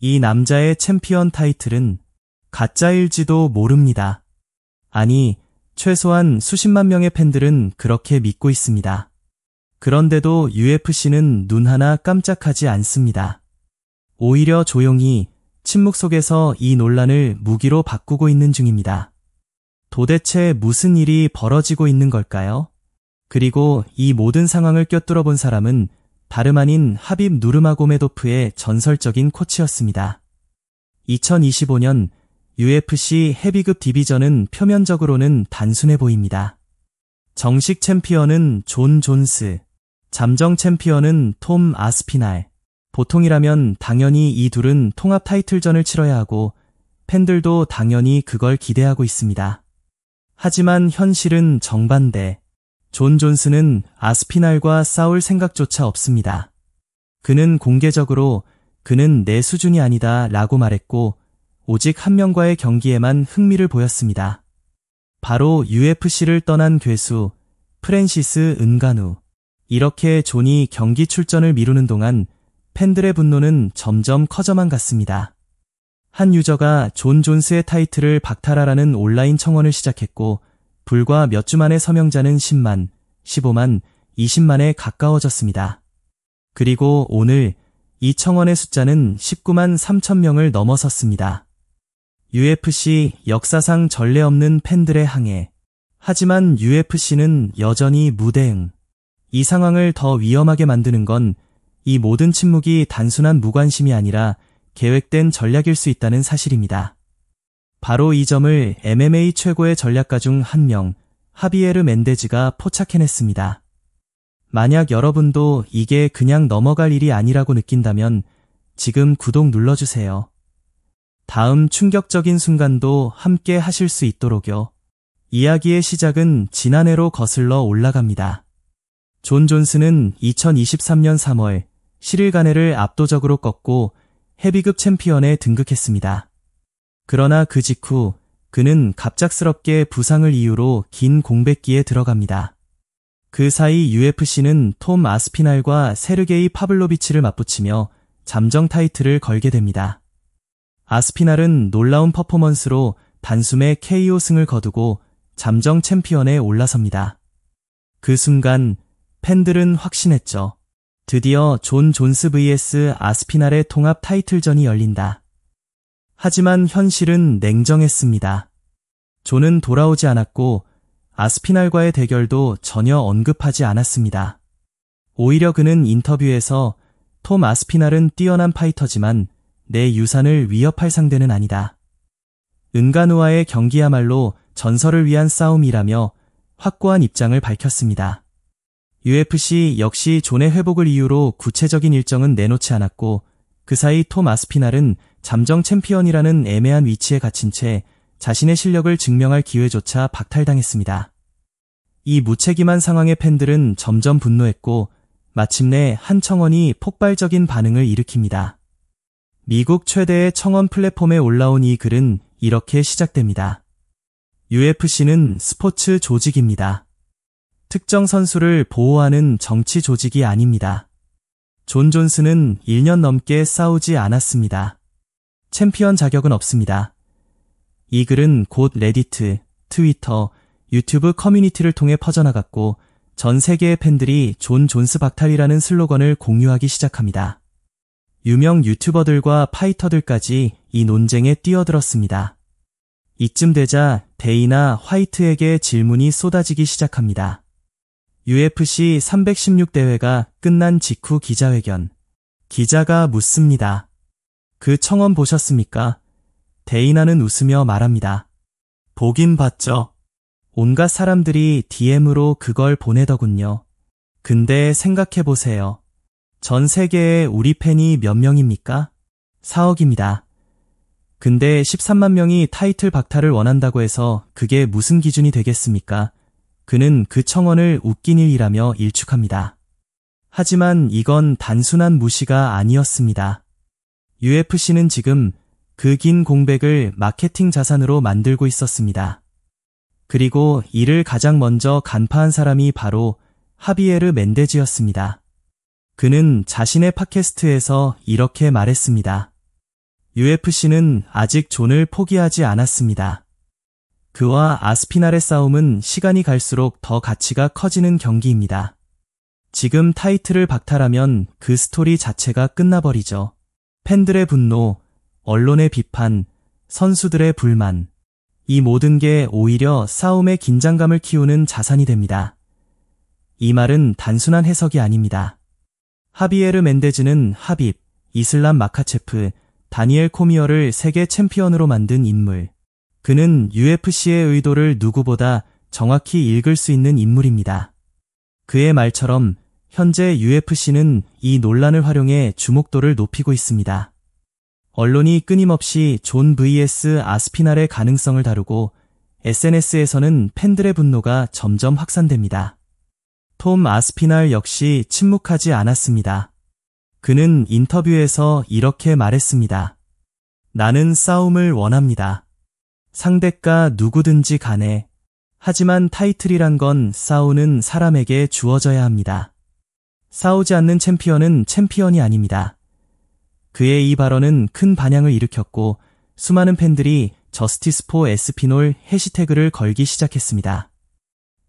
이 남자의 챔피언 타이틀은 가짜일지도 모릅니다. 아니, 최소한 수십만 명의 팬들은 그렇게 믿고 있습니다. 그런데도 UFC는 눈 하나 깜짝하지 않습니다. 오히려 조용히 침묵 속에서 이 논란을 무기로 바꾸고 있는 중입니다. 도대체 무슨 일이 벌어지고 있는 걸까요? 그리고 이 모든 상황을 꿰뚫어 본 사람은 다름 아닌 하빕 누르마고메도프의 전설적인 코치였습니다. 2025년 UFC 헤비급 디비전은 표면적으로는 단순해 보입니다. 정식 챔피언은 존 존스, 잠정 챔피언은 톰 아스피날. 보통이라면 당연히 이 둘은 통합 타이틀전을 치러야 하고 팬들도 당연히 그걸 기대하고 있습니다. 하지만 현실은 정반대. 존 존스는 아스피날과 싸울 생각조차 없습니다. 그는 공개적으로 그는 내 수준이 아니다 라고 말했고 오직 한 명과의 경기에만 흥미를 보였습니다. 바로 UFC를 떠난 괴수 프랜시스 은가누. 이렇게 존이 경기 출전을 미루는 동안 팬들의 분노는 점점 커져만 갔습니다. 한 유저가 존 존스의 타이틀을 박탈하라는 온라인 청원을 시작했고 불과 몇 주 만에 서명자는 10만, 15만, 20만에 가까워졌습니다. 그리고 오늘 이 청원의 숫자는 19만 3천 명을 넘어섰습니다. UFC 역사상 전례 없는 팬들의 항해. 하지만 UFC는 여전히 무대응. 이 상황을 더 위험하게 만드는 건 이 모든 침묵이 단순한 무관심이 아니라 계획된 전략일 수 있다는 사실입니다. 바로 이 점을 MMA 최고의 전략가 중 한 명, 하비에르 멘데즈가 포착해냈습니다. 만약 여러분도 이게 그냥 넘어갈 일이 아니라고 느낀다면 지금 구독 눌러주세요. 다음 충격적인 순간도 함께 하실 수 있도록요. 이야기의 시작은 지난해로 거슬러 올라갑니다. 존 존스는 2023년 3월 7일 가네를 압도적으로 꺾고 헤비급 챔피언에 등극했습니다. 그러나 그 직후 그는 갑작스럽게 부상을 이유로 긴 공백기에 들어갑니다. 그 사이 UFC는 톰 아스피날과 세르게이 파블로비치를 맞붙이며 잠정 타이틀을 걸게 됩니다. 아스피날은 놀라운 퍼포먼스로 단숨에 KO 승을 거두고 잠정 챔피언에 올라섭니다. 그 순간 팬들은 확신했죠. 드디어 존 존스 vs 아스피날의 통합 타이틀전이 열린다. 하지만 현실은 냉정했습니다. 존은 돌아오지 않았고 아스피날과의 대결도 전혀 언급하지 않았습니다. 오히려 그는 인터뷰에서 톰 아스피날은 뛰어난 파이터지만 내 유산을 위협할 상대는 아니다. 은가누와의 경기야말로 전설을 위한 싸움이라며 확고한 입장을 밝혔습니다. UFC 역시 존의 회복을 이유로 구체적인 일정은 내놓지 않았고 그 사이 톰 아스피날은 잠정 챔피언이라는 애매한 위치에 갇힌 채 자신의 실력을 증명할 기회조차 박탈당했습니다. 이 무책임한 상황에 팬들은 점점 분노했고 마침내 한 청원이 폭발적인 반응을 일으킵니다. 미국 최대의 청원 플랫폼에 올라온 이 글은 이렇게 시작됩니다. UFC는 스포츠 조직입니다. 특정 선수를 보호하는 정치 조직이 아닙니다. 존 존스는 1년 넘게 싸우지 않았습니다. 챔피언 자격은 없습니다. 이 글은 곧 레디트, 트위터, 유튜브 커뮤니티를 통해 퍼져나갔고 전 세계의 팬들이 존 존스 박탈이라는 슬로건을 공유하기 시작합니다. 유명 유튜버들과 파이터들까지 이 논쟁에 뛰어들었습니다. 이쯤 되자 데이나 화이트에게 질문이 쏟아지기 시작합니다. UFC 316대회가 끝난 직후 기자회견. 기자가 묻습니다. 그 청원 보셨습니까? 데이나는 웃으며 말합니다. 보긴 봤죠. 온갖 사람들이 DM으로 그걸 보내더군요. 근데 생각해보세요. 전 세계에 우리 팬이 몇 명입니까? 4억입니다. 근데 13만 명이 타이틀 박탈을 원한다고 해서 그게 무슨 기준이 되겠습니까? 그는 그 청원을 웃긴 일이라며 일축합니다. 하지만 이건 단순한 무시가 아니었습니다. UFC는 지금 그 긴 공백을 마케팅 자산으로 만들고 있었습니다. 그리고 이를 가장 먼저 간파한 사람이 바로 하비에르 멘데즈였습니다. 그는 자신의 팟캐스트에서 이렇게 말했습니다. UFC는 아직 존을 포기하지 않았습니다. 그와 아스피날의 싸움은 시간이 갈수록 더 가치가 커지는 경기입니다. 지금 타이틀을 박탈하면 그 스토리 자체가 끝나버리죠. 팬들의 분노, 언론의 비판, 선수들의 불만. 이 모든 게 오히려 싸움의 긴장감을 키우는 자산이 됩니다. 이 말은 단순한 해석이 아닙니다. 하비에르 멘데즈는 하빕, 이슬람 마카체프, 다니엘 코미어를 세계 챔피언으로 만든 인물. 그는 UFC의 의도를 누구보다 정확히 읽을 수 있는 인물입니다. 그의 말처럼 현재 UFC는 이 논란을 활용해 주목도를 높이고 있습니다. 언론이 끊임없이 존 vs 아스피날의 가능성을 다루고 SNS에서는 팬들의 분노가 점점 확산됩니다. 톰 아스피날 역시 침묵하지 않았습니다. 그는 인터뷰에서 이렇게 말했습니다. 나는 싸움을 원합니다. 상대가 누구든지 간에. 하지만 타이틀이란 건 싸우는 사람에게 주어져야 합니다. 싸우지 않는 챔피언은 챔피언이 아닙니다. 그의 이 발언은 큰 반향을 일으켰고 수많은 팬들이 저스티스 포 에스피놀 해시태그를 걸기 시작했습니다.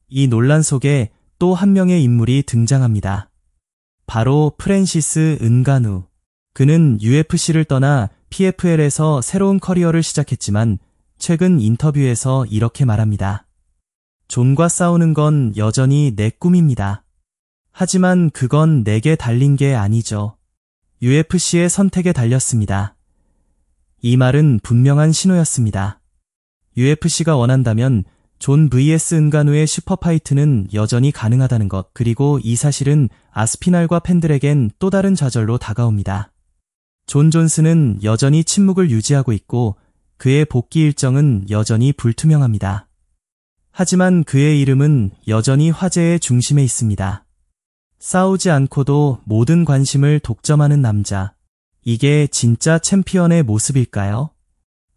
이 논란 속에 또 한 명의 인물이 등장합니다. 바로 프랜시스 은가누. 그는 UFC를 떠나 PFL에서 새로운 커리어를 시작했지만 최근 인터뷰에서 이렇게 말합니다. 존과 싸우는 건 여전히 내 꿈입니다. 하지만 그건 내게 달린 게 아니죠. UFC의 선택에 달렸습니다. 이 말은 분명한 신호였습니다. UFC가 원한다면 존 vs 은가누의 슈퍼파이트는 여전히 가능하다는 것, 그리고 이 사실은 아스피날과 팬들에겐 또 다른 좌절로 다가옵니다. 존 존스는 여전히 침묵을 유지하고 있고 그의 복귀 일정은 여전히 불투명합니다. 하지만 그의 이름은 여전히 화제의 중심에 있습니다. 싸우지 않고도 모든 관심을 독점하는 남자. 이게 진짜 챔피언의 모습일까요?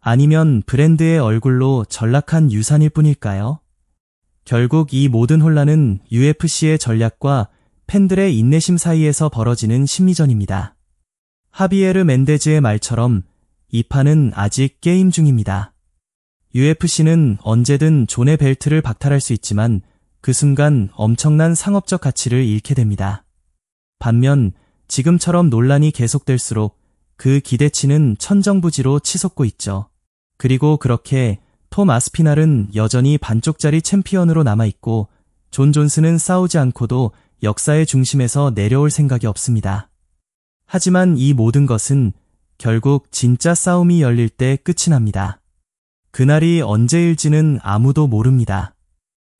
아니면 브랜드의 얼굴로 전락한 유산일 뿐일까요? 결국 이 모든 혼란은 UFC의 전략과 팬들의 인내심 사이에서 벌어지는 심리전입니다. 하비에르 멘데즈의 말처럼 이 판은 아직 게임 중입니다. UFC는 언제든 존의 벨트를 박탈할 수 있지만 그 순간 엄청난 상업적 가치를 잃게 됩니다. 반면 지금처럼 논란이 계속될수록 그 기대치는 천정부지로 치솟고 있죠. 그리고 그렇게 톰 아스피날은 여전히 반쪽짜리 챔피언으로 남아있고 존 존스는 싸우지 않고도 역사의 중심에서 내려올 생각이 없습니다. 하지만 이 모든 것은 결국 진짜 싸움이 열릴 때 끝이 납니다. 그날이 언제일지는 아무도 모릅니다.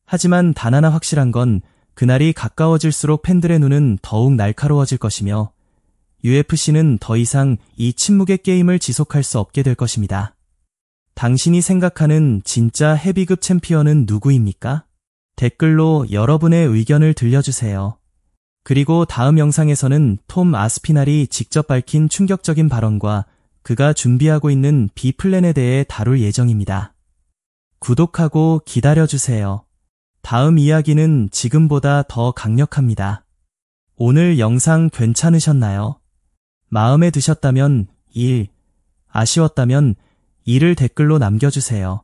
하지만 단 하나 확실한 건 그날이 가까워질수록 팬들의 눈은 더욱 날카로워질 것이며 UFC는 더 이상 이 침묵의 게임을 지속할 수 없게 될 것입니다. 당신이 생각하는 진짜 헤비급 챔피언은 누구입니까? 댓글로 여러분의 의견을 들려주세요. 그리고 다음 영상에서는 톰 아스피날이 직접 밝힌 충격적인 발언과 그가 준비하고 있는 B플랜에 대해 다룰 예정입니다. 구독하고 기다려주세요. 다음 이야기는 지금보다 더 강력합니다. 오늘 영상 괜찮으셨나요? 마음에 드셨다면 1, 아쉬웠다면 2를 댓글로 남겨주세요.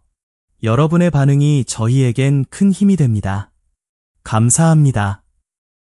여러분의 반응이 저희에겐 큰 힘이 됩니다. 감사합니다.